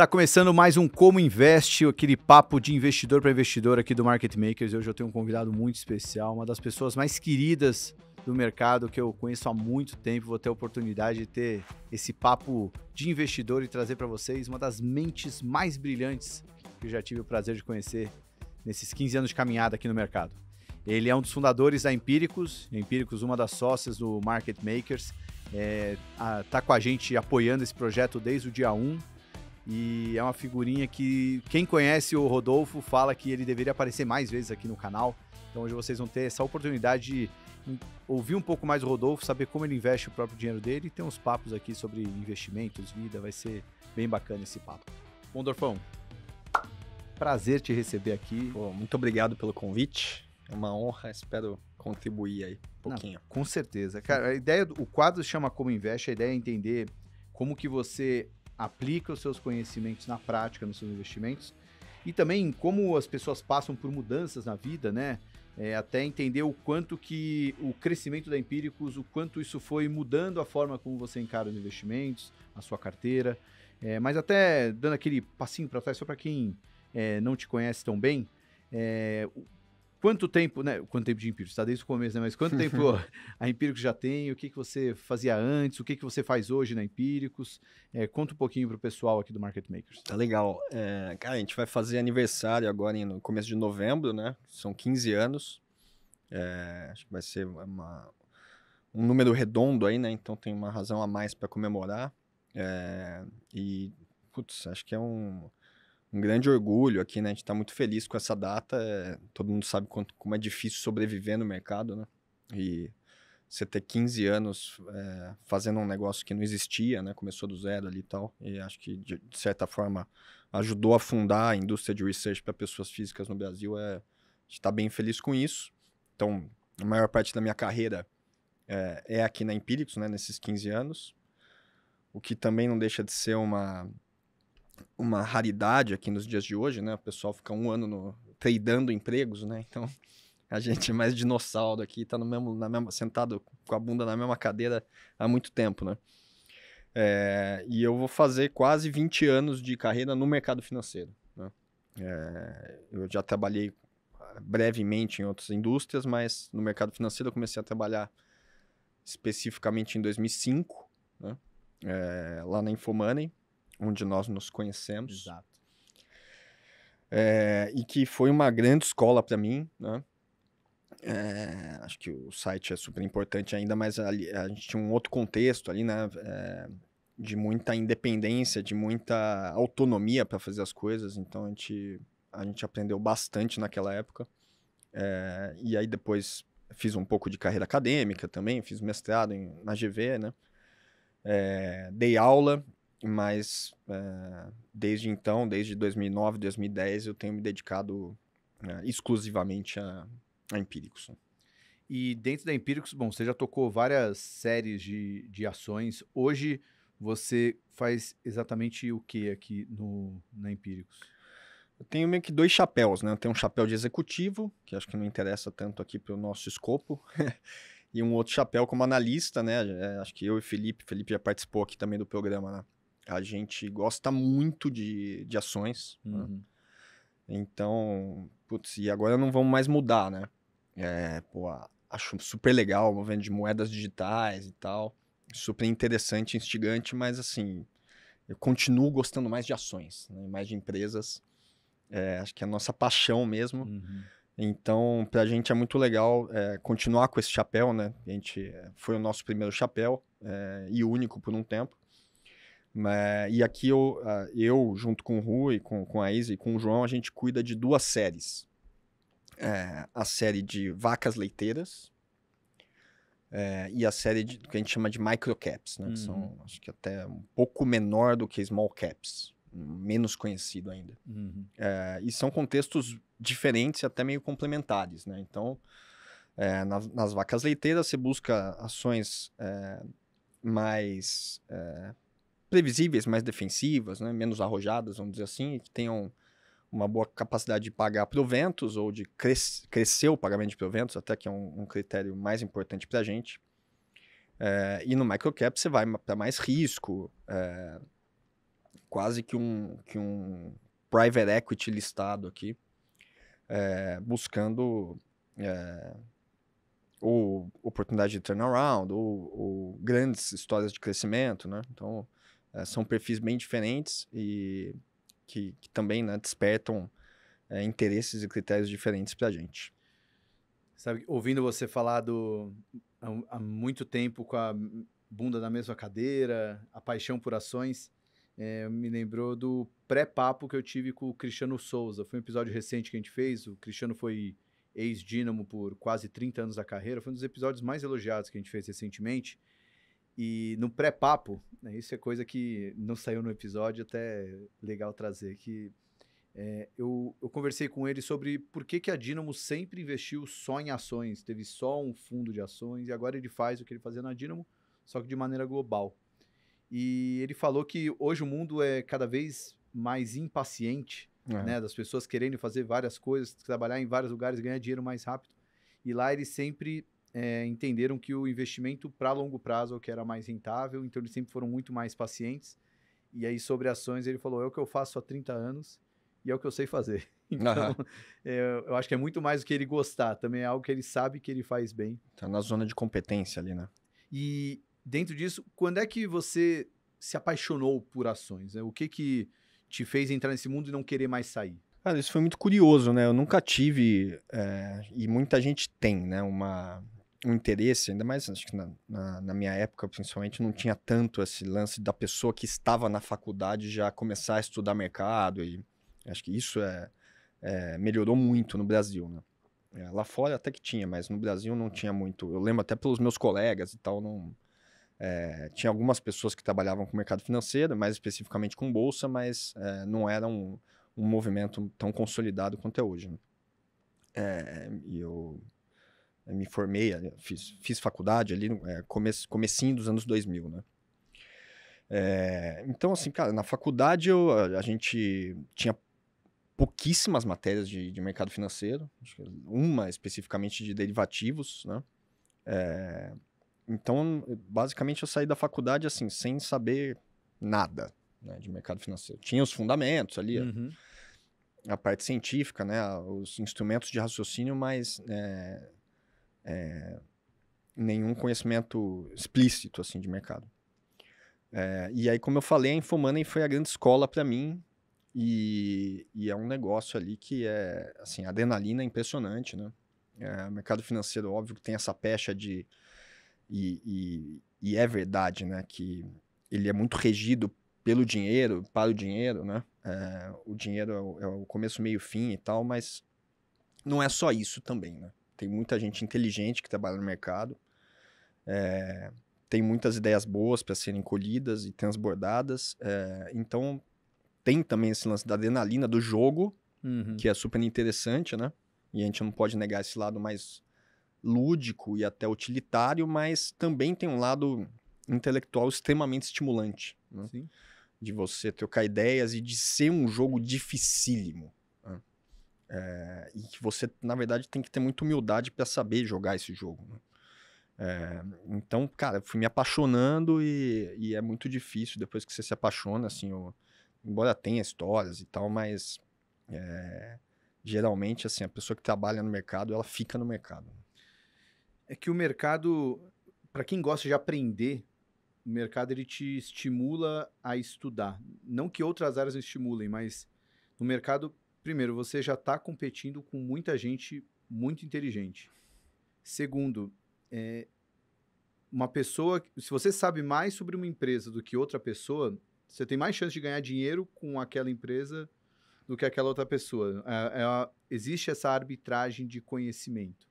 Tá começando mais um Como Investe, aquele papo de investidor para investidor aqui do Market Makers. Hoje eu tenho um convidado muito especial, uma das pessoas mais queridas do mercado que eu conheço há muito tempo. Vou ter a oportunidade de ter esse papo de investidor e trazer para vocês uma das mentes mais brilhantes que eu já tive o prazer de conhecer nesses 15 anos de caminhada aqui no mercado. Ele é um dos fundadores da Empíricos, uma das sócias do Market Makers. Tá com a gente apoiando esse projeto desde o dia 1. E é uma figurinha que quem conhece o Rodolfo fala que ele deveria aparecer mais vezes aqui no canal. Então hoje vocês vão ter essa oportunidade de ouvir um pouco mais do Rodolfo, saber como ele investe o próprio dinheiro dele e ter uns papos aqui sobre investimentos, vida. Vai ser bem bacana esse papo. Bom, Dorfão, prazer te receber aqui. Pô, muito obrigado pelo convite. É uma honra, espero contribuir aí um pouquinho. Não, com certeza. Cara, a ideia do quadro se chama Como Investe, a ideia é entender como que você aplica os seus conhecimentos na prática nos seus investimentos e também como as pessoas passam por mudanças na vida, né? Até entender o quanto que o crescimento da Empíricos, o quanto isso foi mudando a forma como você encara os investimentos, a sua carteira. Mas até dando aquele passinho para trás, só para quem não te conhece tão bem, quanto tempo, né? Quanto tempo de Empíricos? Está desde o começo, né? Mas quanto tempo a Empíricos já tem? O que você fazia antes? O que você faz hoje na Empíricos? Conta um pouquinho para o pessoal aqui do Market Makers. Tá legal. Cara, a gente vai fazer aniversário agora no começo de novembro, né? São 15 anos. Acho que vai ser um número redondo aí, né? Então tem uma razão a mais para comemorar. Acho que é um grande orgulho aqui, né? A gente está muito feliz com essa data. Todo mundo sabe como é difícil sobreviver no mercado, né? E você ter 15 anos fazendo um negócio que não existia, né? Começou do zero ali e tal. E acho que, de certa forma, ajudou a fundar a indústria de research para pessoas físicas no Brasil. A gente está bem feliz com isso. Então, a maior parte da minha carreira é aqui na Empíricos, né? Nesses 15 anos. O que também não deixa de ser uma raridade aqui nos dias de hoje, né? O pessoal fica um ano tradando empregos, né? Então, a gente é mais dinossauro aqui, tá sentado com a bunda na mesma cadeira há muito tempo, né? E eu vou fazer quase 20 anos de carreira no mercado financeiro, né? Eu já trabalhei brevemente em outras indústrias, mas no mercado financeiro eu comecei a trabalhar especificamente em 2005, né? Lá na Infomoney, onde nós nos conhecemos. Exato. E que foi uma grande escola para mim, né? Acho que o site é super importante ainda, mas ali, a gente tinha um outro contexto ali, né? De muita independência, de muita autonomia para fazer as coisas. Então a gente aprendeu bastante naquela época. E aí depois fiz um pouco de carreira acadêmica também, fiz mestrado na GV, né? Dei aula. Mas desde então, desde 2009, 2010, eu tenho me dedicado exclusivamente a Empíricos. E dentro da Empíricos, bom, você já tocou várias séries de ações. Hoje você faz exatamente o que aqui na Empíricos? Eu tenho meio que dois chapéus, né? Eu tenho um chapéu de executivo, que acho que não interessa tanto aqui para o nosso escopo, e um outro chapéu como analista, né? Acho que eu e Felipe já participou aqui também do programa, né? A gente gosta muito de ações, né? Então, e agora não vamos mais mudar, né? Acho super legal o movimento de moedas digitais e tal, super interessante, instigante, mas assim, eu continuo gostando mais de ações, né? Mais de empresas. Acho que é a nossa paixão mesmo. Então, pra gente é muito legal continuar com esse chapéu, né? A gente foi o nosso primeiro chapéu e único por um tempo. E aqui eu, junto com o Rui, com a Isa e com o João, a gente cuida de duas séries. A série de vacas leiteiras e a série que a gente chama de microcaps, né? Que são, acho que até um pouco menor do que small caps, menos conhecido ainda. E são contextos diferentes e até meio complementares, né? Então, nas vacas leiteiras, você busca ações mais previsíveis, mais defensivas, né? Menos arrojadas, vamos dizer assim, que tenham uma boa capacidade de pagar proventos ou de crescer o pagamento de proventos, até que é um critério mais importante para a gente. E no microcap você vai para mais risco, quase que um private equity listado aqui, buscando ou oportunidade de turnaround, ou grandes histórias de crescimento, né? Então, são perfis bem diferentes e que também, né, despertam interesses e critérios diferentes para a gente. Sabe, ouvindo você falar há muito tempo com a bunda na mesma cadeira, a paixão por ações, me lembrou do pré-papo que eu tive com o Cristiano Souza. Foi um episódio recente que a gente fez. O Cristiano foi ex-Dínamo por quase 30 anos da carreira. Foi um dos episódios mais elogiados que a gente fez recentemente. E no pré-papo, né, isso é coisa que não saiu no episódio, até legal trazer, que eu conversei com ele sobre por que a Dynamo sempre investiu só em ações, teve só um fundo de ações, e agora ele faz o que ele fazia na Dynamo, só que de maneira global. E ele falou que hoje o mundo é cada vez mais impaciente, né, das pessoas querendo fazer várias coisas, trabalhar em vários lugares, ganhar dinheiro mais rápido. E lá eles sempre entenderam que o investimento para longo prazo é o que era mais rentável, então eles sempre foram muito mais pacientes. E aí sobre ações ele falou, é o que eu faço há 30 anos e é o que eu sei fazer. Então, eu acho que é muito mais do que ele gostar, também é algo que ele sabe que ele faz bem. Tá na zona de competência ali, né? E dentro disso, quando é que você se apaixonou por ações? O que te fez entrar nesse mundo e não querer mais sair? Cara, isso foi muito curioso, né? Eu nunca tive, e muita gente tem, né? Um interesse, ainda mais acho que na minha época, principalmente, não tinha tanto esse lance da pessoa que estava na faculdade já começar a estudar mercado, e acho que isso melhorou muito no Brasil, né? Lá fora até que tinha, mas no Brasil não tinha muito. Eu lembro até pelos meus colegas e tal, não... tinha algumas pessoas que trabalhavam com o mercado financeiro, mais especificamente com bolsa, mas não era um movimento tão consolidado quanto é hoje, né? E eu me formei, fiz faculdade ali, comecinho dos anos 2000, né? Então, assim, cara, na faculdade a gente tinha pouquíssimas matérias de mercado financeiro, uma especificamente de derivativos, né? Então, basicamente, eu saí da faculdade assim, sem saber nada, né, de mercado financeiro. Tinha os fundamentos ali, a parte científica, né, os instrumentos de raciocínio, mas nenhum conhecimento explícito assim, de mercado. E aí, como eu falei, a Infomoney foi a grande escola para mim, e é um negócio ali que assim, a adrenalina é impressionante, né? O mercado financeiro, óbvio que tem essa pecha de... E é verdade, né, que ele é muito regido pelo dinheiro, para o dinheiro, né? O dinheiro é o começo, meio, fim e tal, mas não é só isso também, né? Tem muita gente inteligente que trabalha no mercado, tem muitas ideias boas para serem colhidas e transbordadas, então tem também esse lance da adrenalina do jogo, que é super interessante, né? E a gente não pode negar esse lado mais lúdico e até utilitário, mas também tem um lado intelectual extremamente estimulante, né? Sim. De você trocar ideias e de ser um jogo dificílimo, né? E que você, na verdade, tem que ter muita humildade para saber jogar esse jogo, né? Então, cara, fui me apaixonando e é muito difícil depois que você se apaixona, assim, embora tenha histórias e tal, mas geralmente, assim, a pessoa que trabalha no mercado, ela fica no mercado. É que o mercado, para quem gosta de aprender, o mercado ele te estimula a estudar. Não que outras áreas não estimulem, mas no mercado, primeiro, você já está competindo com muita gente muito inteligente. Segundo, uma pessoa, se você sabe mais sobre uma empresa do que outra pessoa, você tem mais chance de ganhar dinheiro com aquela empresa do que aquela outra pessoa. Existe essa arbitragem de conhecimento.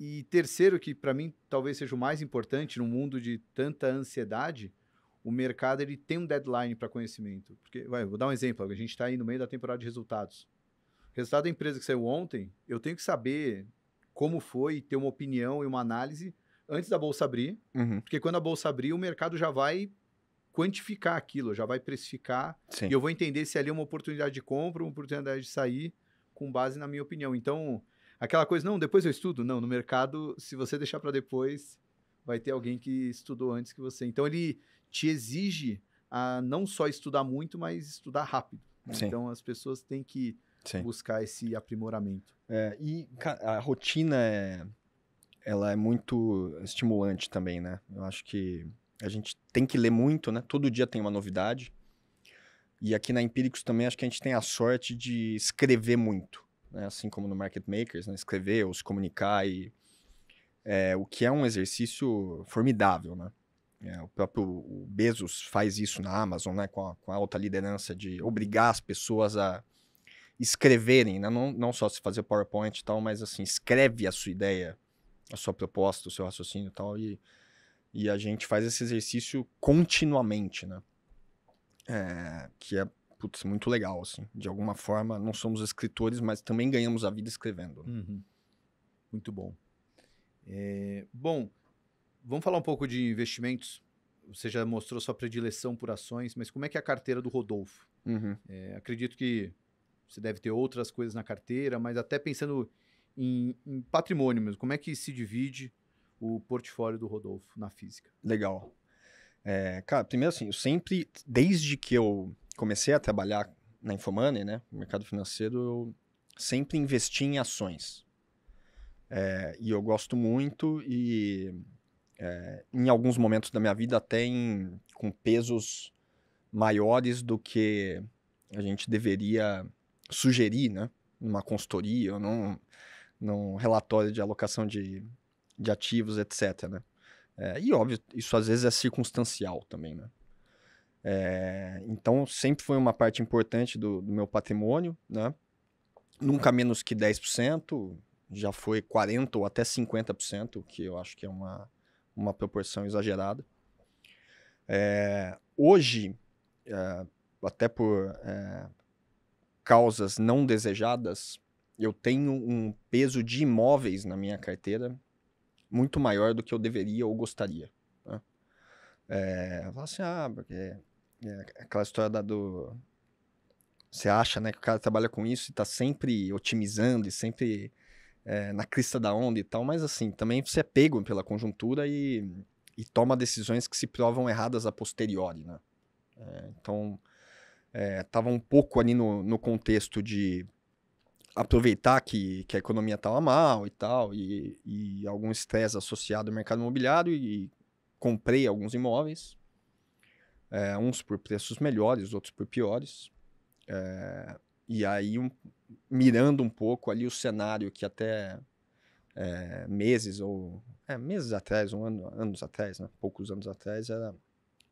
E terceiro, que para mim talvez seja o mais importante no mundo de tanta ansiedade, o mercado ele tem um deadline para conhecimento. Porque, vou dar um exemplo, a gente está aí no meio da temporada de resultados. O resultado da empresa que saiu ontem, eu tenho que saber como foi, ter uma opinião e uma análise antes da bolsa abrir, porque quando a bolsa abrir, o mercado já vai quantificar aquilo, já vai precificar, e eu vou entender se ali é uma oportunidade de compra, uma oportunidade de sair, com base na minha opinião. Então, aquela coisa, não, depois eu estudo. Não, no mercado, se você deixar para depois, vai ter alguém que estudou antes que você. Então, ele te exige a não só estudar muito, mas estudar rápido. Né? Sim. Então, as pessoas têm que buscar esse aprimoramento. A rotina ela é muito estimulante também, né? Eu acho que a gente tem que ler muito, né? Todo dia tem uma novidade. E aqui na Empíricos também acho que a gente tem a sorte de escrever muito, né? Assim como no Market Makers, né? Escrever ou se comunicar, o que é um exercício formidável, né? O próprio Bezos faz isso na Amazon, né? Com a alta liderança de obrigar as pessoas a escreverem, né? Não só se fazer PowerPoint e tal, mas assim, escreve a sua ideia, a sua proposta, o seu raciocínio e tal, e a gente faz esse exercício continuamente, né? Que é, putz, muito legal, assim. De alguma forma, não somos escritores, mas também ganhamos a vida escrevendo. Né? Uhum. Muito bom. Bom, vamos falar um pouco de investimentos. Você já mostrou sua predileção por ações, mas como é que é a carteira do Rodolfo? Uhum. Acredito que você deve ter outras coisas na carteira, mas até pensando em patrimônio mesmo, como é que se divide o portfólio do Rodolfo na física? Legal. Cara, primeiro assim, eu sempre, desde que eu comecei a trabalhar na Infomoney, né, no mercado financeiro, eu sempre investi em ações. E eu gosto muito e em alguns momentos da minha vida até com pesos maiores do que a gente deveria sugerir, né, numa consultoria ou num relatório de alocação de ativos, etc, né. E óbvio, isso às vezes é circunstancial também, né. Então sempre foi uma parte importante do meu patrimônio, né. Nunca menos que 10%, já foi 40% ou até 50%, que eu acho que é uma proporção exagerada. Hoje, até por causas não desejadas, eu tenho um peso de imóveis na minha carteira muito maior do que eu deveria ou gostaria. Né? Fala assim, porque aquela história você acha, né, que o cara trabalha com isso e está sempre otimizando e sempre na crista da onda e tal, mas assim, também você é pego pela conjuntura e toma decisões que se provam erradas a posteriori, né? Então, estava um pouco ali no contexto de aproveitar que a economia estava mal e tal, e algum estresse associado ao mercado imobiliário, e comprei alguns imóveis, uns por preços melhores, outros por piores, e aí mirando um pouco ali o cenário que até meses atrás, anos atrás, né? Poucos anos atrás, era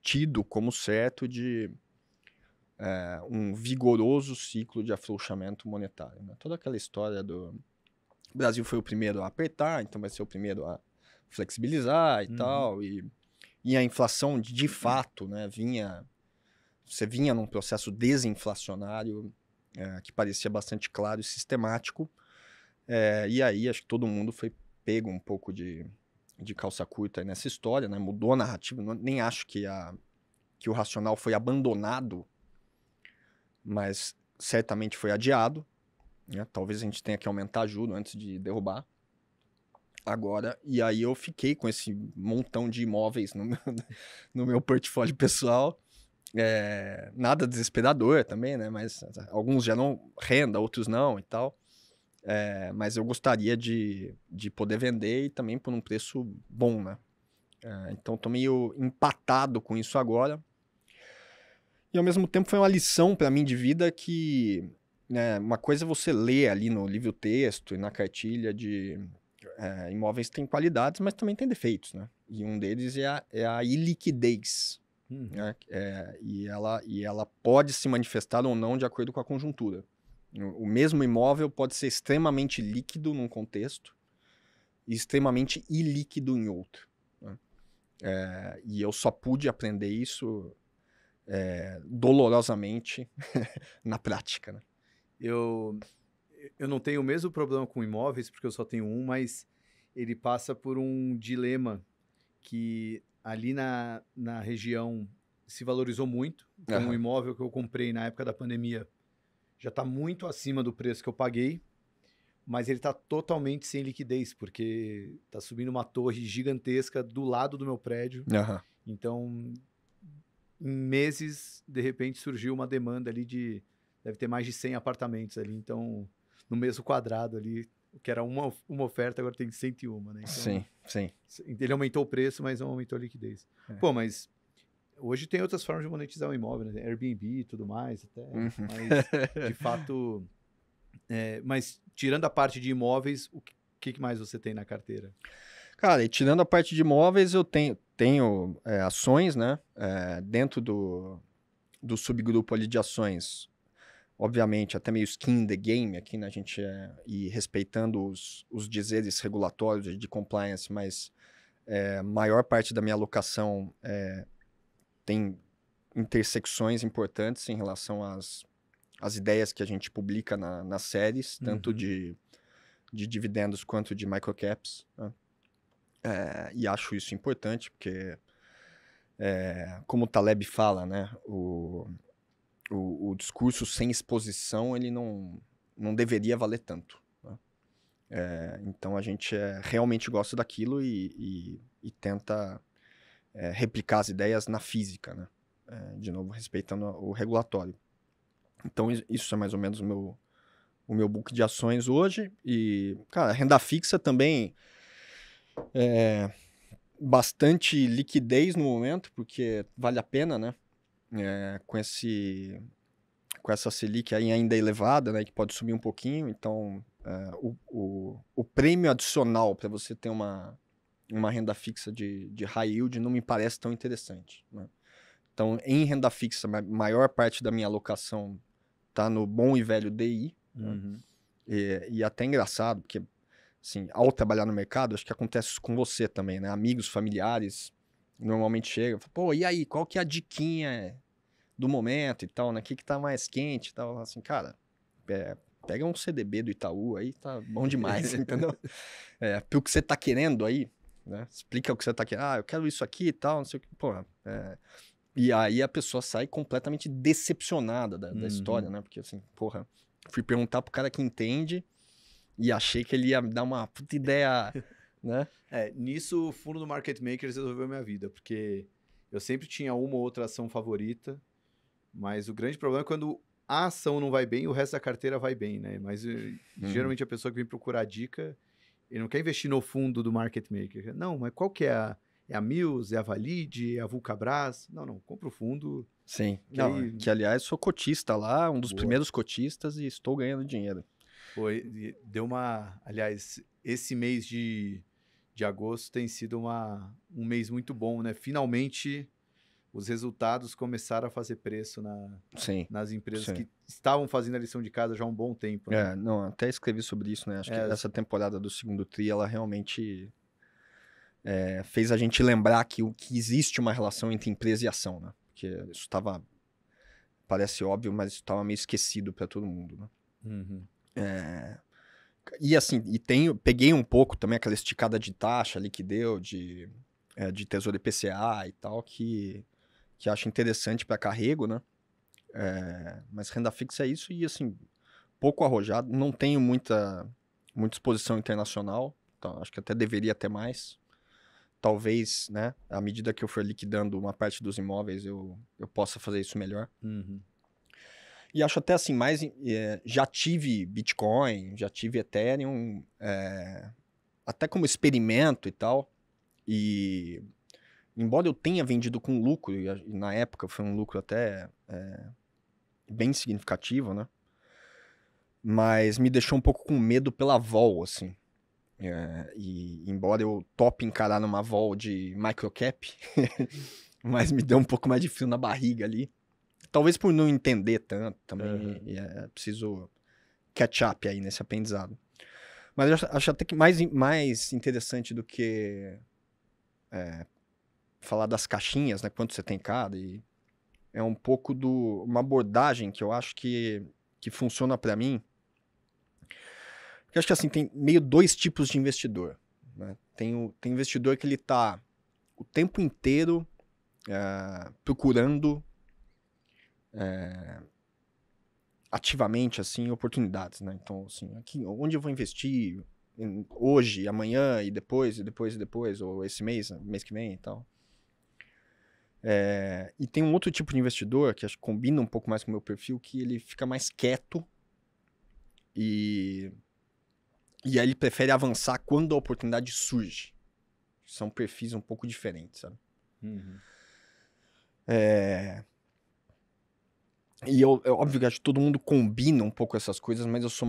tido como certo de um vigoroso ciclo de afrouxamento monetário. Né? Toda aquela história do Brasil foi o primeiro a apertar, então vai ser o primeiro a flexibilizar e tal, e a inflação de fato, né, você vinha num processo desinflacionário que parecia bastante claro e sistemático, e aí acho que todo mundo foi pego um pouco de calça curta nessa história, né? Mudou a narrativa, nem acho que o racional foi abandonado, mas certamente foi adiado, né? Talvez a gente tenha que aumentar a juros antes de derrubar. Agora, e aí eu fiquei com esse montão de imóveis no meu portfólio pessoal, nada desesperador também, né? Mas alguns geram renda, outros não e tal. Mas eu gostaria de poder vender e também por um preço bom, né? Então estou meio empatado com isso agora. E ao mesmo tempo foi uma lição para mim de vida que, né, uma coisa é você ler ali no livro texto e na cartilha de imóveis tem qualidades, mas também tem defeitos, né? E um deles é a iliquidez. Né? E ela pode se manifestar ou não de acordo com a conjuntura. O mesmo imóvel pode ser extremamente líquido num contexto e extremamente ilíquido em outro. Né? E eu só pude aprender isso dolorosamente na prática. Né? Eu não tenho o mesmo problema com imóveis, porque eu só tenho um, mas ele passa por um dilema que ali na região se valorizou muito. Então, o imóvel que eu comprei na época da pandemia já está muito acima do preço que eu paguei, mas ele está totalmente sem liquidez, porque está subindo uma torre gigantesca do lado do meu prédio. Então, em meses, de repente, surgiu uma demanda ali deve ter mais de 100 apartamentos ali, então, no mesmo quadrado ali, o que era uma oferta, agora tem 101, né? Então, Sim, sim. ele aumentou o preço, mas não aumentou a liquidez. Pô, mas hoje tem outras formas de monetizar o imóvel, né? Airbnb e tudo mais, até. Mas, de fato... mas, tirando a parte de imóveis, o que mais você tem na carteira? Cara, e tirando a parte de imóveis, eu tenho ações, né? Dentro do subgrupo ali de ações, obviamente, até meio skin in the game aqui, né? A gente e respeitando os dizeres regulatórios de compliance, mas a maior parte da minha alocação tem intersecções importantes em relação às ideias que a gente publica nas séries, tanto de dividendos quanto de microcaps, né? E acho isso importante, porque, como o Taleb fala, né? O discurso sem exposição, ele não deveria valer tanto, né? Então, a gente realmente gosta daquilo e tenta replicar as ideias na física, né? De novo, respeitando o regulatório. Então, isso é mais ou menos o meu book de ações hoje. E, cara, renda fixa também bastante liquidez no momento, porque vale a pena, né? Com essa Selic aí ainda elevada, né? Que pode subir um pouquinho. Então, o prêmio adicional para você ter uma renda fixa de high yield não me parece tão interessante, né? Então, em renda fixa, a maior parte da minha alocação tá no bom e velho DI. Né? E até engraçado, porque assim, ao trabalhar no mercado, acho que acontece isso com você também, né? Amigos, familiares, normalmente chegam, falam, pô, e aí, qual que é a diquinha do momento e tal, né? O que tá mais quente e tal? Assim, cara, pega um CDB do Itaú aí, tá bom demais, entendeu? Pelo que você tá querendo aí, né? Explica o que você tá querendo. Ah, eu quero isso aqui e tal, não sei o que. Pô, e aí a pessoa sai completamente decepcionada da história, né? Porque assim, porra, fui perguntar pro cara que entende e achei que ele ia dar uma puta ideia, né? Nisso o fundo do Market Makers resolveu minha vida, porque eu sempre tinha uma ou outra ação favorita, mas o grande problema é quando a ação não vai bem, o resto da carteira vai bem, né? Mas geralmente a pessoa que vem procurar dica, ele não quer investir no fundo do Market Maker. Não, mas qual que é a Mills, é a Valide, é a Vulcabras? Não, compra o fundo. Sim. Que Não, aí... que aliás sou cotista lá, um dos Boa. primeiros cotistas e estou ganhando dinheiro. Deu uma... Aliás, esse mês de agosto tem sido um mês muito bom, né? Finalmente, os resultados começaram a fazer preço nas empresas que estavam fazendo a lição de casa já há um bom tempo. Né? Não, até escrevi sobre isso, né? Acho que essa temporada do segundo tri, ela realmente fez a gente lembrar que existe uma relação entre empresa e ação, né? Porque isso estava... Parece óbvio, mas isso estava meio esquecido para todo mundo, né? E assim, peguei um pouco também aquela esticada de taxa ali que deu, de Tesouro IPCA e tal, que acho interessante para carrego, né? Mas renda fixa é isso e assim, pouco arrojado, não tenho muita exposição internacional, então acho que até deveria ter mais. Talvez, né, à medida que eu for liquidando uma parte dos imóveis, eu possa fazer isso melhor. E acho até assim, já tive Bitcoin, já tive Ethereum, até como experimento e tal. E embora eu tenha vendido com lucro, e na época foi um lucro até bem significativo, né? Mas me deixou um pouco com medo pela vol, assim. E embora eu tope encarar numa vol de microcap, mas me deu um pouco mais de frio na barriga ali. Talvez por não entender tanto também, preciso catch up aí nesse aprendizado. Mas eu acho até que mais interessante do que falar das caixinhas, né, quanto você tem cada, e é um pouco uma abordagem que eu acho que funciona para mim. Porque eu acho que assim, tem meio dois tipos de investidor, né? Tem investidor que ele tá o tempo inteiro procurando ativamente assim oportunidades, né? Então, assim, aqui, onde eu vou investir hoje, amanhã e depois, ou esse mês que vem e tal. E tem um outro tipo de investidor que acho que combina um pouco mais com o meu perfil, que ele fica mais quieto e aí ele prefere avançar quando a oportunidade surge. São perfis um pouco diferentes, sabe? Uhum. E é óbvio que acho que todo mundo combina um pouco essas coisas, mas eu sou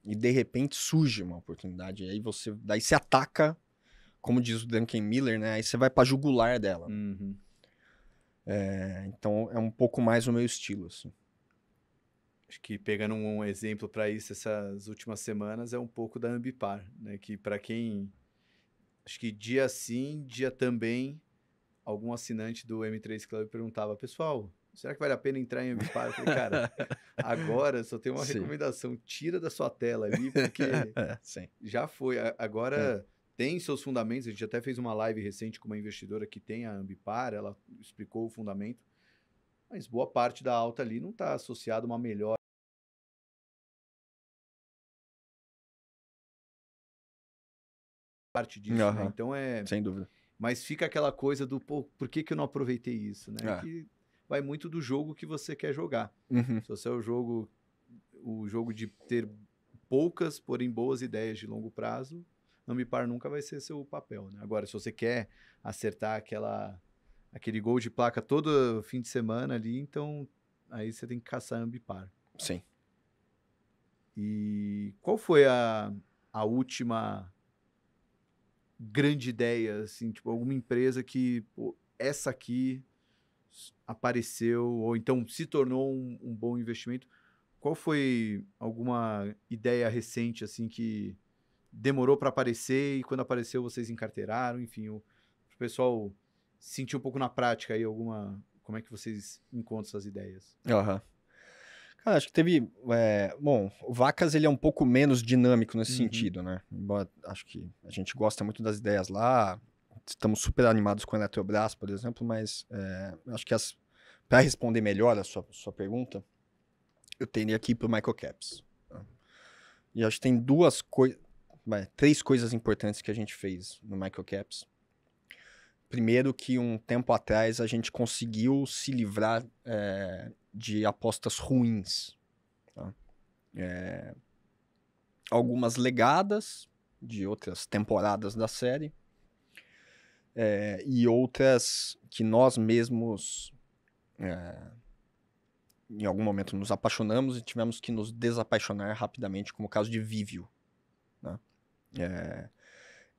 e de repente surge uma oportunidade, e aí daí você ataca, como diz o Duncan Miller, né? Aí você vai pra jugular dela. Uhum. Então é um pouco mais o meu estilo, assim. Acho que pegando um exemplo para isso, essas últimas semanas é um pouco da Ambipar, né? Que para quem, acho que dia sim, dia também, algum assinante do M3 Club perguntava, pessoal, será que vale a pena entrar em Ambipar? Eu falei, cara, agora só tem uma Sim. recomendação, tira da sua tela ali, porque Sim. já foi. Agora tem seus fundamentos, a gente até fez uma live recente com uma investidora que tem a Ambipar, ela explicou o fundamento, mas boa parte da alta ali não está associada a uma melhor parte disso, né? Aham. Então Sem dúvida. mas fica aquela coisa do, pô, por que que eu não aproveitei isso, né? É. Que vai muito do jogo que você quer jogar. Uhum. Se você é o jogo de ter poucas, porém boas ideias de longo prazo, Ambipar nunca vai ser seu papel, né? Agora, se você quer acertar aquele gol de placa todo fim de semana ali, então aí você tem que caçar Ambipar. Sim. E qual foi a última grande ideia, assim, tipo, alguma empresa que, pô, essa aqui apareceu, ou então se tornou um bom investimento? Qual foi alguma ideia recente, assim, que demorou para aparecer e quando apareceu vocês encarteiraram? Enfim, o pessoal sentir um pouco na prática aí como é que vocês encontram essas ideias? Aham. Cara, acho que teve. Bom, o Vacas ele é um pouco menos dinâmico nesse Uhum. sentido, né? Embora acho que a gente gosta muito das ideias lá. Estamos super animados com a Eletrobras, por exemplo, mas acho que para responder melhor a sua pergunta, eu teria aqui para o Microcaps. Tá? E acho que tem três coisas importantes que a gente fez no Microcaps. Primeiro que um tempo atrás a gente conseguiu se livrar de apostas ruins. Tá? Algumas legadas de outras temporadas da série e outras que nós mesmos em algum momento nos apaixonamos e tivemos que nos desapaixonar rapidamente, como o caso de Vivio. Né?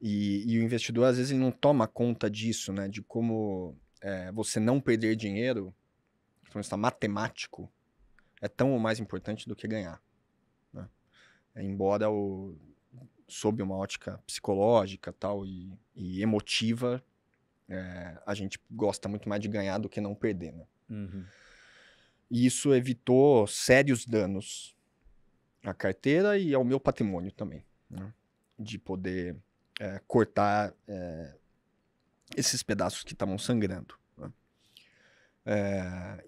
E o investidor às vezes ele não toma conta disso, né? De como você não perder dinheiro, então está matemático, é tão ou mais importante do que ganhar. Né? Embora sob uma ótica psicológica tal e emotiva, a gente gosta muito mais de ganhar do que não perder. Né? Uhum. E isso evitou sérios danos à carteira e ao meu patrimônio também. Né? De poder cortar esses pedaços que estavam sangrando. Né?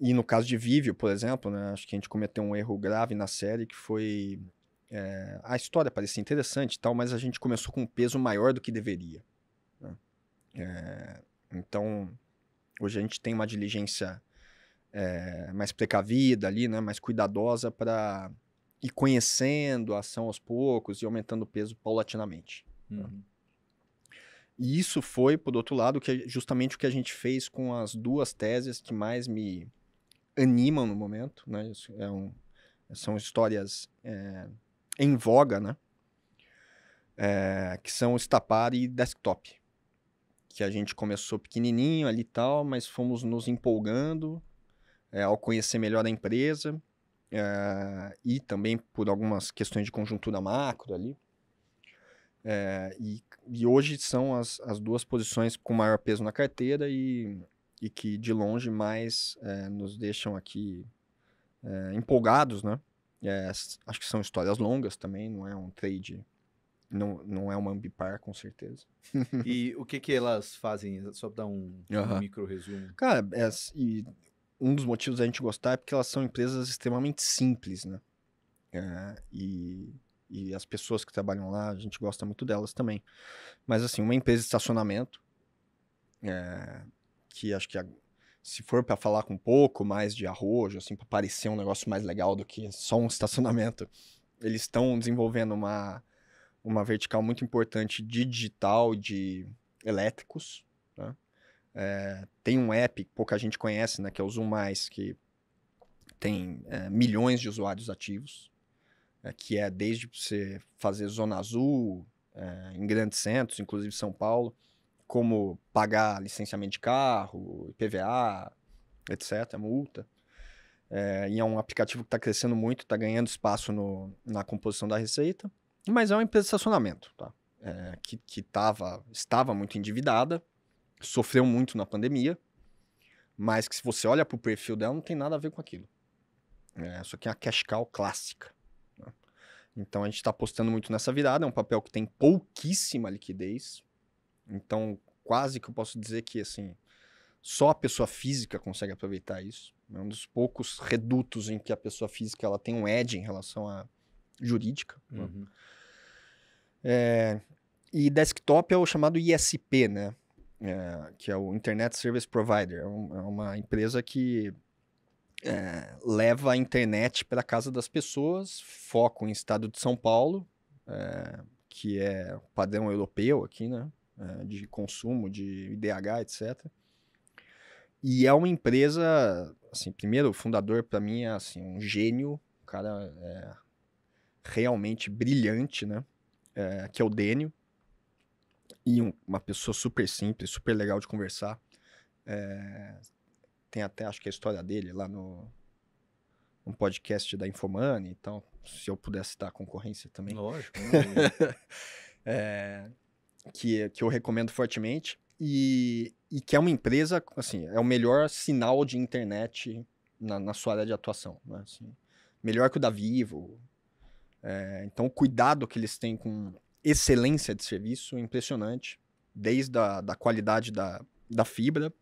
E no caso de Vivio, por exemplo, né, acho que a gente cometeu um erro grave na série que foi a história parecia interessante e tal, mas a gente começou com um peso maior do que deveria. Né? Então, hoje a gente tem uma diligência mais precavida ali, né, mais cuidadosa para ir conhecendo a ação aos poucos e aumentando o peso paulatinamente. Né? Uhum. E isso foi, por outro lado, justamente o que a gente fez com as duas teses que mais me animam no momento. Né? Isso são histórias em voga, né? Que são Stapar e Desktop. Que a gente começou pequenininho ali e tal, mas fomos nos empolgando ao conhecer melhor a empresa e também por algumas questões de conjuntura macro ali. E hoje são as duas posições com maior peso na carteira e que de longe mais nos deixam aqui empolgados, né? Acho que são histórias longas também, não é um trade, não é uma ambipar com certeza. E o que que elas fazem? Só para dar um Aham. micro resumo. Cara, e um dos motivos da gente gostar é porque elas são empresas extremamente simples, né? E as pessoas que trabalham lá, a gente gosta muito delas também. Mas, assim, uma empresa de estacionamento, que acho que se for para falar com um pouco mais de arrojo, assim, para parecer um negócio mais legal do que só um estacionamento, eles estão desenvolvendo uma vertical muito importante de digital, de elétricos, né? Tem um app que pouca gente conhece, né, que é o Zoom+, que tem milhões de usuários ativos, que é desde você fazer zona azul em grandes centros, inclusive São Paulo, como pagar licenciamento de carro, IPVA, etc., multa. E é um aplicativo que está crescendo muito, está ganhando espaço na composição da receita, mas é uma empresa de estacionamento, tá? Que estava muito endividada, sofreu muito na pandemia, mas que se você olha para o perfil dela, não tem nada a ver com aquilo. Isso aqui é uma cash cow clássica. Né? Então a gente está apostando muito nessa virada, é um papel que tem pouquíssima liquidez, então quase que eu posso dizer que assim, só a pessoa física consegue aproveitar isso. É um dos poucos redutos em que a pessoa física ela tem um edge em relação à jurídica. Uhum. E desktop é o chamado ISP, né? Que é o Internet Service Provider. É uma empresa que leva a internet para a casa das pessoas, foco em estado de São Paulo, que é padrão europeu aqui, né? De consumo, de IDH, etc. E é uma empresa, assim, primeiro, o fundador para mim é assim, um gênio, um cara realmente brilhante, né? Que é o Dênio. E uma pessoa super simples, super legal de conversar. Tem até, acho que a história dele lá no podcast da Infomoney, então, se eu pudesse citar a concorrência também. Lógico. Que eu recomendo fortemente. E que é uma empresa, assim, é o melhor sinal de internet na sua área de atuação. Né? Assim, melhor que o da Vivo. Então, o cuidado que eles têm com excelência de serviço é impressionante. Desde da qualidade da fibra,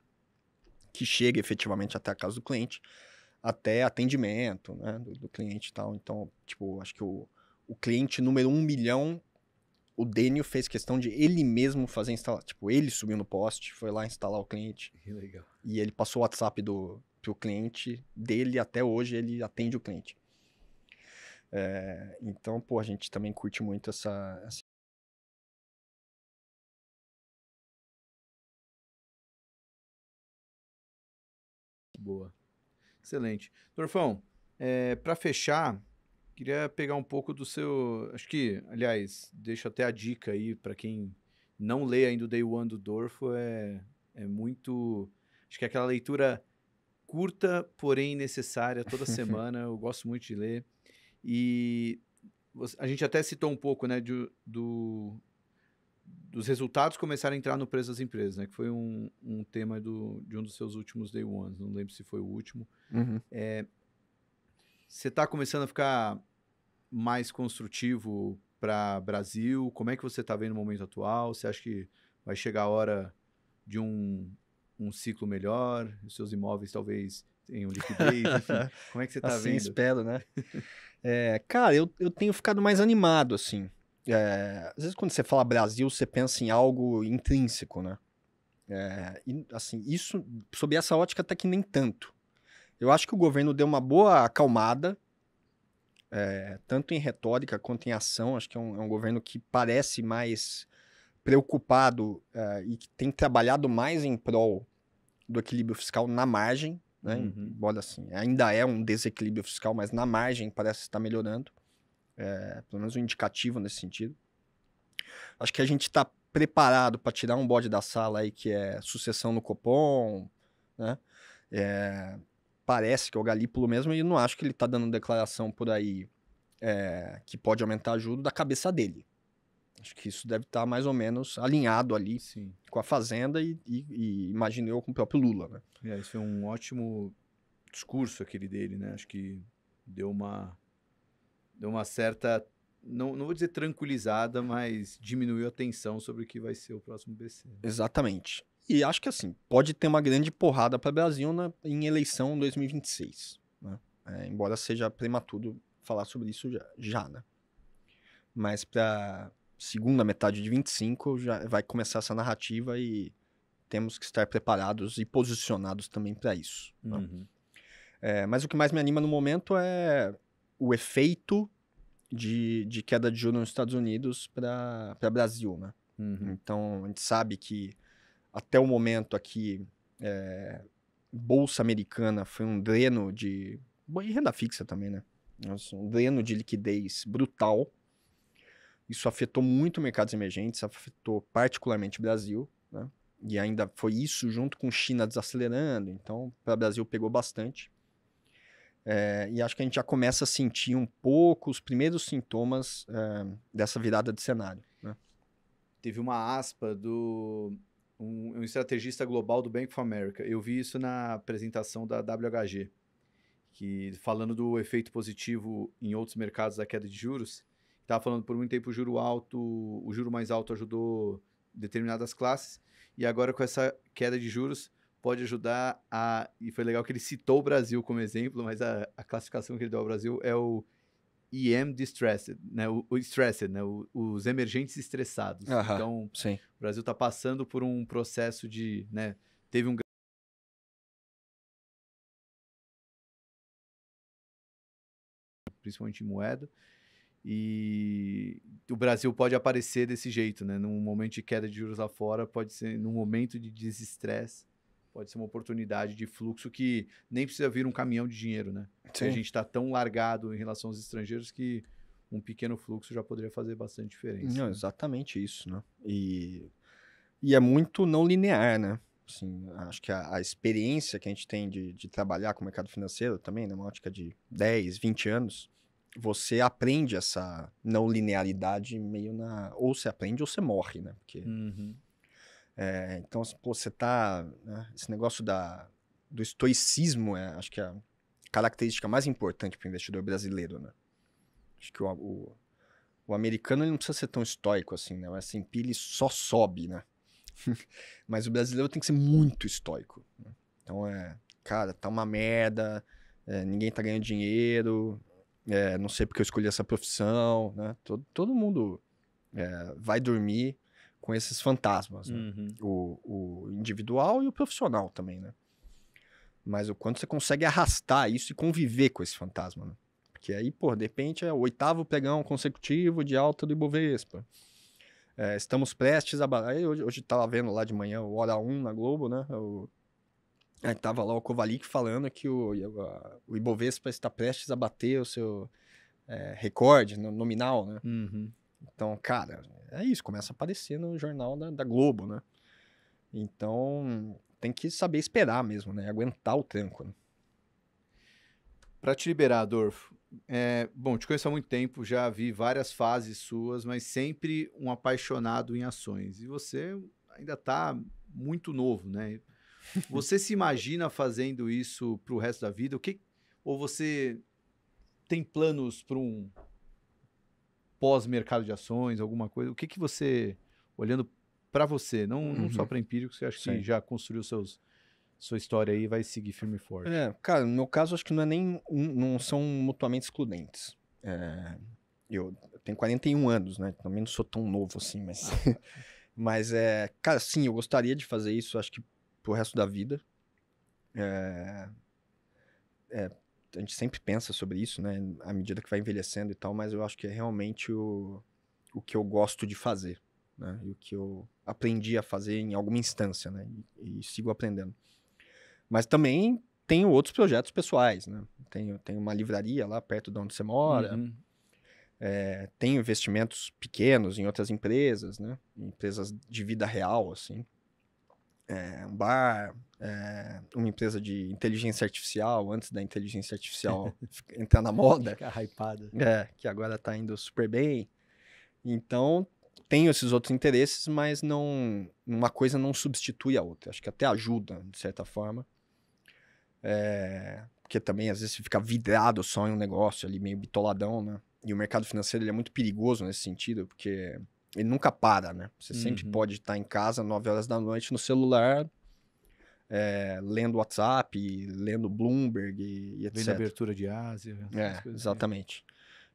que chega efetivamente até a casa do cliente, até atendimento, né, do cliente e tal. Então, tipo, acho que o cliente número 1 milhão, o Dênio fez questão de ele mesmo fazer instalar. Tipo, ele subiu no poste, foi lá instalar o cliente. Que legal. E ele passou o WhatsApp pro cliente dele, até hoje ele atende o cliente. Então, pô, a gente também curte muito essa Boa. Excelente. Dorfão, para fechar, queria pegar um pouco do seu. Acho que, aliás, deixo até a dica aí para quem não lê ainda o Day One do Dorfo. É muito. Acho que é aquela leitura curta, porém necessária toda semana. Eu gosto muito de ler. E a gente até citou um pouco, né, dos resultados começarem a entrar no preço das empresas, né? Que foi um tema de um dos seus últimos Day Ones. Não lembro se foi o último. Uhum. Você está começando a ficar mais construtivo para Brasil? Como é que você está vendo o momento atual? Você acha que vai chegar a hora de um ciclo melhor? Os seus imóveis talvez tenham liquidez? Enfim, como é que você está Assim vendo? espero, né? Cara, eu tenho ficado mais animado, assim. Às vezes quando você fala Brasil, você pensa em algo intrínseco, né? E, assim, isso, sob essa ótica, até que nem tanto. Eu acho que o governo deu uma boa acalmada, tanto em retórica quanto em ação. Acho que é um governo que parece mais preocupado e que tem trabalhado mais em prol do equilíbrio fiscal na margem, né? Uhum. Embora assim, ainda é um desequilíbrio fiscal, mas na margem parece estar melhorando. Pelo menos um indicativo nesse sentido. Acho que a gente está preparado para tirar um bode da sala aí, que é sucessão no Copom, né? Parece que é o Galípolo mesmo, e eu não acho que ele está dando declaração por aí que pode aumentar a juros da cabeça dele. Acho que isso deve estar mais ou menos alinhado ali Sim. com a Fazenda e imagino eu, com o próprio Lula, né? Isso foi um ótimo discurso aquele dele, né? Acho que deu uma certa, não vou dizer tranquilizada, mas diminuiu a tensão sobre o que vai ser o próximo BC. Exatamente. E acho que assim, pode ter uma grande porrada para o Brasil em eleição 2026, né? Embora seja prematuro falar sobre isso já, né? Mas para segunda metade de 25 já vai começar essa narrativa e temos que estar preparados e posicionados também para isso, né? Uhum. Mas o que mais me anima no momento é o efeito de queda de juros nos Estados Unidos para Brasil, né? Uhum. Então, a gente sabe que até o momento aqui, Bolsa Americana foi um dreno de... E renda fixa também, né? Nossa, um dreno de liquidez brutal. Isso afetou muito mercados emergentes, afetou particularmente o Brasil, né? E ainda foi isso junto com China desacelerando. Então, para o Brasil pegou bastante. E acho que a gente já começa a sentir um pouco os primeiros sintomas dessa virada de cenário, né? Teve uma aspa do um estrategista global do Bank of America. Eu vi isso na apresentação da WHG, que falando do efeito positivo em outros mercados da queda de juros, estava falando por muito tempo o juro mais alto ajudou determinadas classes, e agora com essa queda de juros pode ajudar e foi legal que ele citou o Brasil como exemplo, mas a classificação que ele deu ao Brasil é o EM Distressed, né? O Stressed, né? Os emergentes estressados. Então, Sim. o Brasil está passando por um processo de, né? Teve um principalmente em moeda, e o Brasil pode aparecer desse jeito, né? Num momento de queda de juros lá fora, pode ser num momento de desestresse, pode ser uma oportunidade de fluxo que nem precisa vir um caminhão de dinheiro, né? Porque a Sim. gente está tão largado em relação aos estrangeiros que um pequeno fluxo já poderia fazer bastante diferença. Não, Né? exatamente isso, né? E é muito não linear, né? Assim, acho que a experiência que a gente tem de trabalhar com o mercado financeiro também, numa ótica de 10, 20 anos, você aprende essa não linearidade meio na... Ou você aprende ou você morre, né? Porque, Uhum. então, pô, você tá... Né? Esse negócio do estoicismo acho que é a característica mais importante para o investidor brasileiro, né? Acho que o americano ele não precisa ser tão estoico assim, né? O S&P ele só sobe, né? Mas o brasileiro tem que ser muito estoico, né? Então cara, tá uma merda, ninguém tá ganhando dinheiro, não sei porque eu escolhi essa profissão, né? Todo mundo vai dormir com esses fantasmas, né? Uhum. O individual e o profissional também, né? Mas o quanto você consegue arrastar isso e conviver com esse fantasma, né? Porque aí, pô, de repente é o 8º pregão consecutivo de alta do Ibovespa. Estamos prestes a... Aí hoje tava vendo lá de manhã o Hora 1 na Globo, né? Aí tava lá o Kovalik falando que o Ibovespa está prestes a bater o seu recorde nominal, né? Uhum. Então, cara, é isso. Começa a aparecer no jornal da Globo, né? Então, tem que saber esperar mesmo, né? Aguentar o tranco, né? Para te liberar, Adolfo, bom, te conheço há muito tempo, já vi várias fases suas, mas sempre um apaixonado em ações. E você ainda está muito novo, né? Você se imagina fazendo isso para o resto da vida? Ou você tem planos para um pós-mercado de ações, alguma coisa? O que você, olhando para você, não só para empíricos, você acha que Sim. já construiu sua história aí e vai seguir firme e forte? Cara, no meu caso, acho que não é não são mutuamente excludentes. Eu tenho 41 anos, né? Também não sou tão novo assim, mas... Mas, cara, sim, eu gostaria de fazer isso, acho que pro resto da vida. A gente sempre pensa sobre isso, né? À medida que vai envelhecendo e tal, mas eu acho que é realmente o que eu gosto de fazer, né? E o que eu aprendi a fazer em alguma instância, né? E sigo aprendendo. Mas também tenho outros projetos pessoais, né? Tenho uma livraria lá perto de onde você mora. Uhum. Tenho investimentos pequenos em outras empresas, né? Empresas de vida real, assim. Um bar, uma empresa de inteligência artificial, antes da inteligência artificial entrar na moda, Ficar hypada. que agora está indo super bem. Então, tenho esses outros interesses, mas uma coisa não substitui a outra. Acho que até ajuda, de certa forma. Porque também, às vezes, você fica vidrado só em um negócio ali, meio bitoladão, né? E o mercado financeiro ele é muito perigoso nesse sentido, porque ele nunca para, né? Você sempre pode estar em casa, 9 horas da noite, no celular, lendo WhatsApp, lendo Bloomberg e etc. Vendo abertura de Ásia. Exatamente.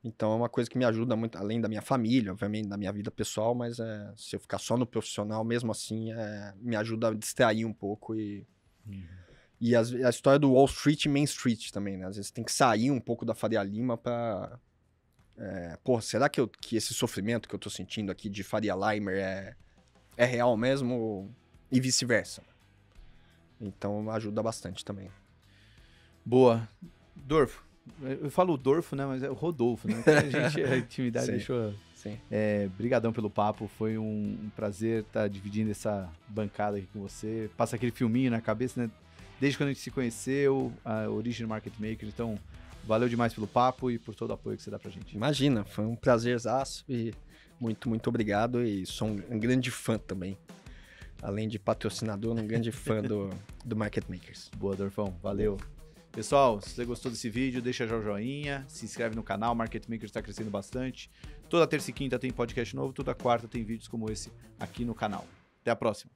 Então é uma coisa que me ajuda muito, além da minha família, obviamente, da minha vida pessoal, mas se eu ficar só no profissional, mesmo assim, me ajuda a distrair um pouco E a história do Wall Street e Main Street também, né? Às vezes tem que sair um pouco da Faria Lima pra... será que esse sofrimento que eu tô sentindo aqui de Faria Limer é real mesmo? E vice-versa. Então ajuda bastante também. Boa. Dorfo. Eu falo Dorfo, né? Mas é o Rodolfo, né? A intimidade deixou... Sim. Brigadão pelo papo. Foi um prazer estar dividindo essa bancada aqui com você. Passa aquele filminho na cabeça, né? Desde quando a gente se conheceu, a origem do Market Maker. Então, valeu demais pelo papo e por todo o apoio que você dá pra gente. Imagina, foi um prazerzaço e muito, muito obrigado. E sou um grande fã também. Além de patrocinador, um grande fã do Market Makers. Boa, Dorfão. Valeu. Pessoal, se você gostou desse vídeo, deixa já o joinha, se inscreve no canal, Market Makers está crescendo bastante. Toda terça e quinta tem podcast novo, toda quarta tem vídeos como esse aqui no canal. Até a próxima.